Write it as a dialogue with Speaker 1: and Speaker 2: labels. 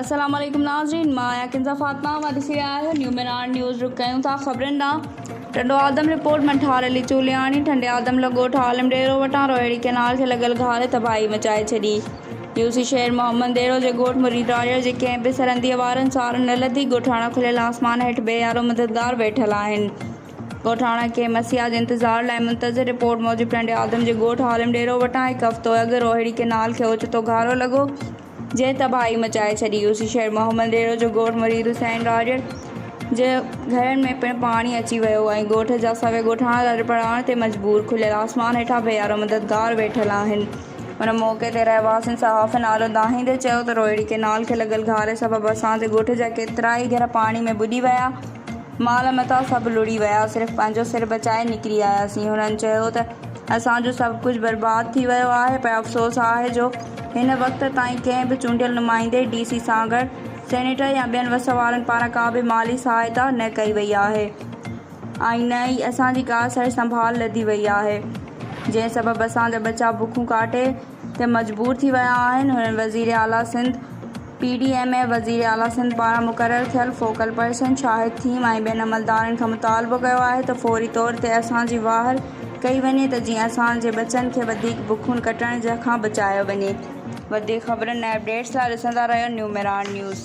Speaker 1: अस्सलाम वालेकुम नाज़रीन, मां याकिंज़ा फ़ातिमा वादिसी आया न्यू मिरान न्यूज़ रुक कयूं था ख़बरनि ॾांहुं। टंडो आदम रिपोर्ट मंठारली चूलियाणी ठंडे आदम लगोठ आलम डेरो वटां रोहिड़ी कैनाल खे लॻल घार तबाही मचाए छॾी। यूसी शहर मोहम्मद डेरो जे ॻोठ मुरीद राजर जे कंहिं बि सरहंदीअ वारनि सार न लधी ॻोठाणा खुलियल आसमान हेठि बेयारो मददगार वेठल आहिनि। ॻोठाणा के मसीहा जे इंतज़ार लाइ मुंतज़िर। रिपोर्ट मूजिबि टंडे आदम जे ॻोठ आलम डेरो वटां हिकु हफ़्तो अॻु रोहिड़ी कैनाल खे ओचितो घारो लॻो जंहिं तबाही मचाए छॾी। यूसी शहर मोहम्मद डेरो जो ॻोठ मुरीद हुसैन राजर जे घरनि में पिणु पाणी अची वियो ऐं ॻोठ जा सवे ॻोठाणा दर पढ़ाइण ते मजबूर। खुलियल आसमान हेठां बेयारो मददगार वेठल आहिनि। उन मौक़े ते रहवासियुनि सहाफ़ नालो दाहींदे चयो त रोहिड़ी कैनाल खे लॻल घारे सबबि असांजे ॻोठ जा केतिराई घर पाणी में ॿुॾी विया, माल मता सभु लुड़ी विया, सिर्फ़ु पंहिंजो सिर बचाए निकिरी आयासीं। हुननि चयो त असांजो सभु कुझु बर्बाद थी वियो आहे, पर अफ़सोस आहे जो हिन वक़्त ताईं कंहिं बि चूंडियल नुमाइंदे DC सां गॾु सेनेटर या ॿियनि वस वारनि पारां का बि माली सहायता न कई वई आहे ऐं न ई असांजी का सर संभाल लधी वई आहे, जंहिं सबबि असांजा बचा बुखूं काटे ते मजबूर थी विया आहिनि। हुननि वज़ीर आला सिंध PDM वज़ीर आला सिंध पारां मुक़ररु थियल फोकल पर्सन शाहिद थीम ऐं ॿियनि अमलदारनि खां मुतालबो कयो आहे त फौरी तौर ते असांजी वाहर कई वञे त जीअं असांजे बचनि खे वधीक बुखुनि कटण खां बचायो वञे। वधीक ख़बरुनि ऐं अपडेट्स लाइ ॾिसंदा रहियो न्यू मिरान न्यूज़।